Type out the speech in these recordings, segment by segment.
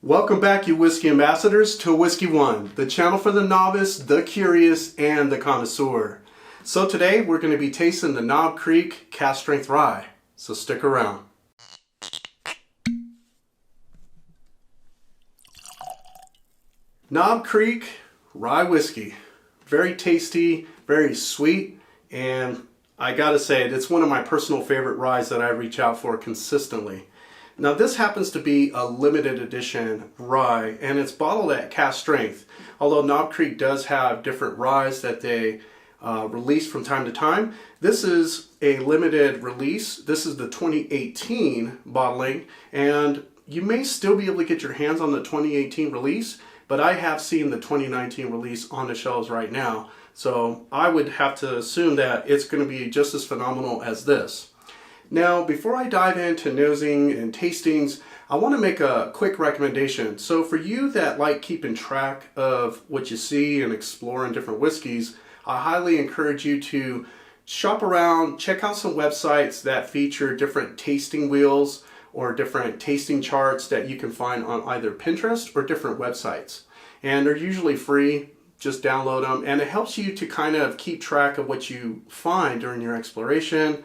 Welcome back, you whiskey ambassadors, to Whiskey One, the channel for the novice, the curious, and the connoisseur. So today we're going to be tasting the Knob Creek Cask Strength Rye, so stick around. Knob Creek Rye Whiskey, very tasty, very sweet, and I gotta say it's one of my personal favorite ryes that I reach out for consistently. Now this happens to be a limited edition rye, and it's bottled at cask strength. Although Knob Creek does have different ryes that they release from time to time, this is a limited release. This is the 2018 bottling, and you may still be able to get your hands on the 2018 release, but I have seen the 2019 release on the shelves right now. So I would have to assume that it's going to be just as phenomenal as this. Now, before I dive into nosing and tastings, I want to make a quick recommendation. So for you that like keeping track of what you see and exploring different whiskeys, I highly encourage you to shop around, check out some websites that feature different tasting wheels or different tasting charts that you can find on either Pinterest or different websites. And they're usually free. Just download them, and it helps you to kind of keep track of what you find during your exploration.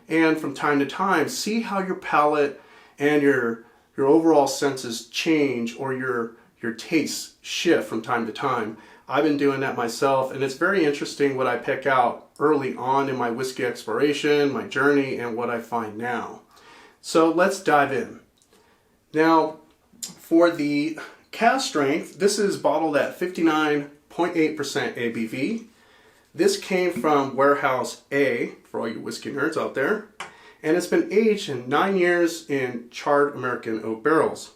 And from time to time, see how your palate and your overall senses change, or your tastes shift from time to time. I've been doing that myself, and it's very interesting what I pick out early on in my whiskey exploration, my journey, and what I find now. So let's dive in. Now, for the cask strength, this is bottled at 59.8% ABV. This came from Warehouse A, for all you whiskey nerds out there, and it's been aged in 9 years in charred American oak barrels.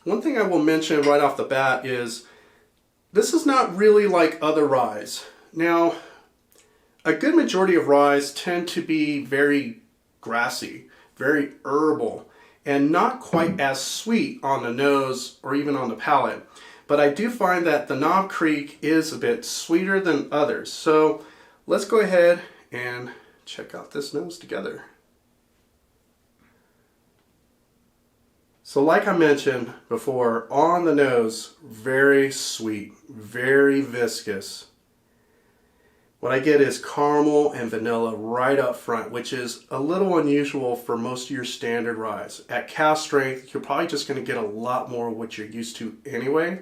One thing I will mention right off the bat is this is not really like other ryes. Now, a good majority of ryes tend to be very grassy, very herbal, and not quite as sweet on the nose or even on the palate. But I do find that the Knob Creek is a bit sweeter than others. So let's go ahead and check out this nose together. So like I mentioned before, on the nose, very sweet, very viscous. What I get is caramel and vanilla right up front, which is a little unusual for most of your standard ryes. At cask strength, you're probably just going to get a lot more of what you're used to anyway.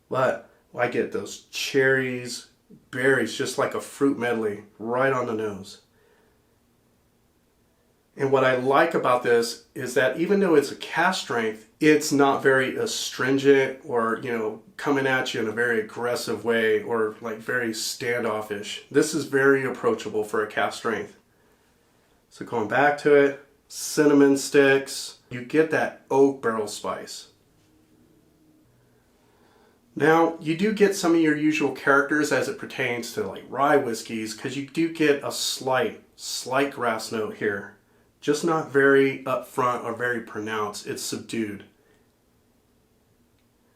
But I get those cherries, berries, just like a fruit medley right on the nose. And what I like about this is that even though it's a cask strength, it's not very astringent or, coming at you in a very aggressive way or like very standoffish. This is very approachable for a cask strength. So going back to it, cinnamon sticks, you get that oak barrel spice. Now, you do get some of your usual characters as it pertains to like rye whiskeys, because you do get a slight grass note here. Just not very upfront or very pronounced. It's subdued.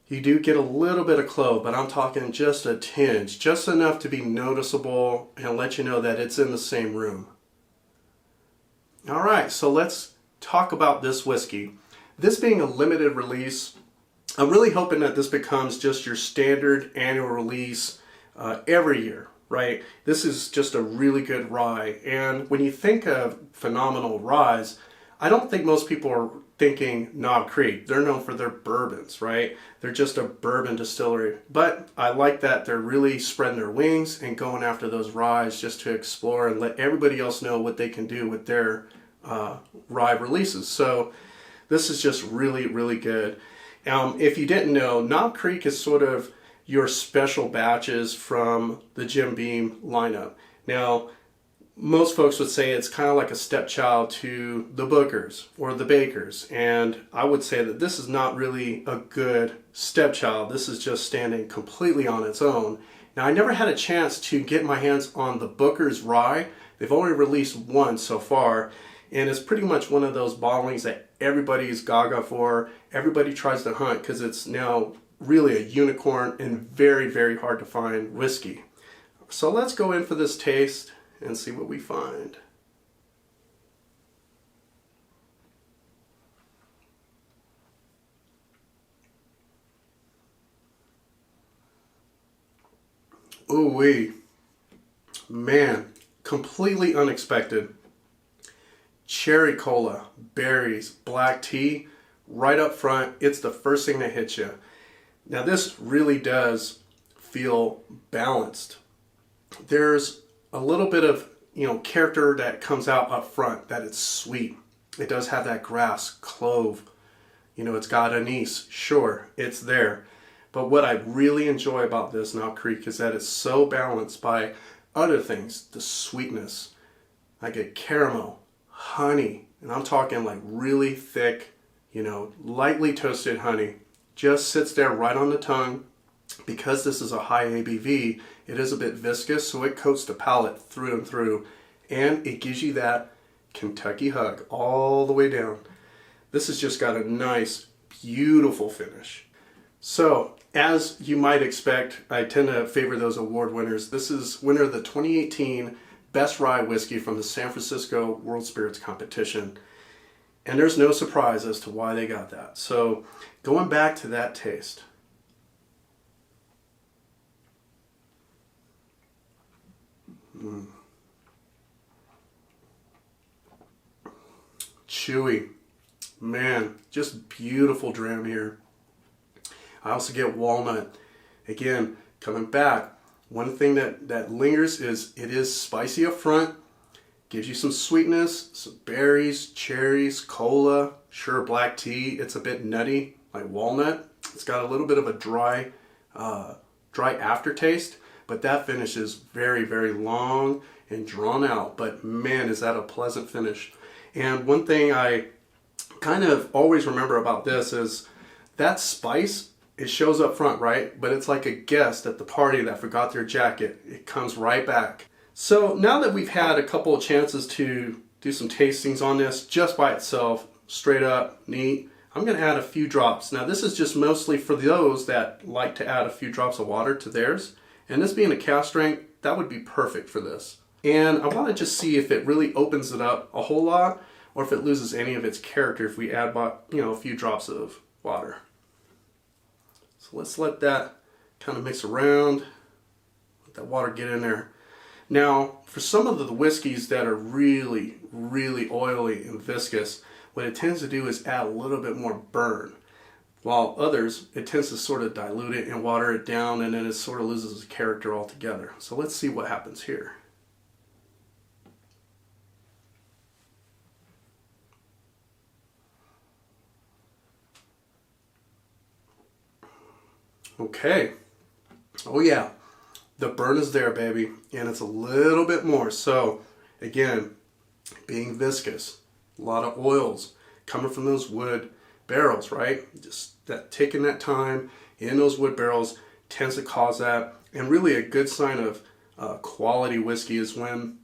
You do get a little bit of clove, but I'm talking just a tinge, just enough to be noticeable and let you know that it's in the same room. All right, so let's talk about this whiskey. This being a limited release, I'm really hoping that this becomes just your standard annual release every year, right? This is just a really good rye. And when you think of phenomenal ryes, I don't think most people are thinking Knob Creek. They're known for their bourbons, right? They're just a bourbon distillery. But I like that they're really spreading their wings and going after those ryes just to explore and let everybody else know what they can do with their rye releases. So this is just really, really good. If you didn't know, Knob Creek is sort of your special batches from the Jim Beam lineup. Now, most folks would say it's kind of like a stepchild to the Bookers or the Bakers, and I would say that this is not really a good stepchild. This is just standing completely on its own. Now, I never had a chance to get my hands on the Booker's Rye. They've only released one so far, and it's pretty much one of those bottlings that everybody's gaga for. Everybody tries to hunt because it's now really a unicorn and very, very hard to find whiskey. So let's go in for this taste and see what we find. Ooh wee. Man, completely unexpected. Cherry cola, berries, black tea, right up front. It's the first thing that hits you. Now this really does feel balanced. There's a little bit of, character that comes out up front, that it's sweet. It does have that grass, clove. It's got anise. Sure, it's there. But what I really enjoy about this Knob Creek is that it's so balanced by other things. The sweetness. I get caramel, honey, and I'm talking like really thick, lightly toasted honey. Just sits there right on the tongue. Because this is a high ABV, it is a bit viscous, so it coats the palate through and through. And it gives you that Kentucky hug all the way down. This has just got a nice, beautiful finish. So, as you might expect, I tend to favor those award winners. This is winner of the 2018 Best Rye Whiskey from the San Francisco World Spirits Competition. And there's no surprise as to why they got that. So, going back to that taste. Chewy. Man, just beautiful dram here. I also get walnut. Again, coming back, one thing that lingers is it is spicy up front. Gives you some sweetness, some berries, cherries, cola, sure, black tea. It's a bit nutty, like walnut. It's got a little bit of a dry aftertaste, but that finish is very, very long and drawn out. But man, is that a pleasant finish. And one thing I kind of always remember about this is that spice, it shows up front, right? But it's like a guest at the party that forgot their jacket. It comes right back. So now that we've had a couple of chances to do some tastings on this just by itself, straight up, neat, I'm going to add a few drops. Now this is just mostly for those that like to add a few drops of water to theirs. And this being a cask strength, that would be perfect for this. And I want to just see if it really opens it up a whole lot or if it loses any of its character if we add a few drops of water. So let's let that kind of mix around, let that water get in there. Now, for some of the whiskeys that are really, really oily and viscous, what it tends to do is add a little bit more burn. While others, it tends to sort of dilute it and water it down, and then it sort of loses its character altogether. So let's see what happens here. Okay. Oh yeah. The burn is there, baby, and it's a little bit more. So, again, being viscous, a lot of oils coming from those wood barrels, right? Just that taking that time in those wood barrels tends to cause that. And really a good sign of quality whiskey is when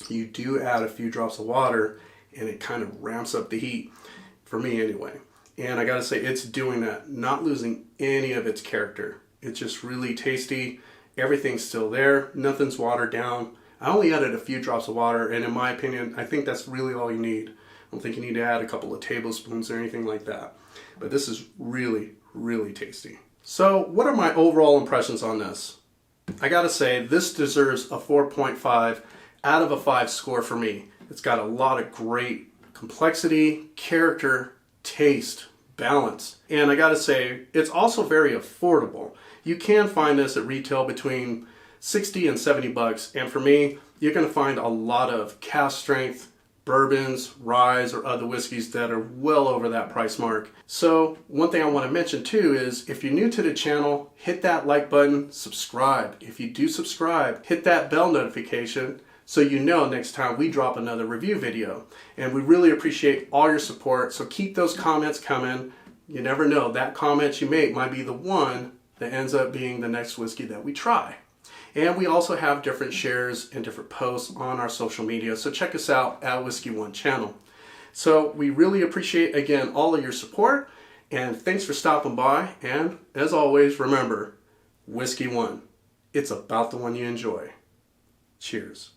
you do add a few drops of water and it kind of ramps up the heat, for me anyway. And I gotta say, it's doing that, not losing any of its character. It's just really tasty. Everything's still there. Nothing's watered down. I only added a few drops of water, and in my opinion, I think that's really all you need. I don't think you need to add a couple of tablespoons or anything like that. But this is really, really tasty. So what are my overall impressions on this? I gotta say, this deserves a 4.5 out of a 5 score for me. It's got a lot of great complexity, character, taste, balance. And I gotta say, it's also very affordable. You can find this at retail between 60 and 70 bucks. And for me, you're gonna find a lot of cask strength bourbons, ryes, or other whiskeys that are well over that price mark. So one thing I want to mention too is if you're new to the channel, hit that like button, subscribe. If you do subscribe, hit that bell notification so you know next time we drop another review video. And we really appreciate all your support, so keep those comments coming. You never know, that comment you make might be the one that ends up being the next whiskey that we try. And we also have different shares and different posts on our social media, so check us out at Whiskey One channel. So we really appreciate, again, all of your support, and thanks for stopping by. And as always, remember, Whiskey One, it's about the one you enjoy. Cheers.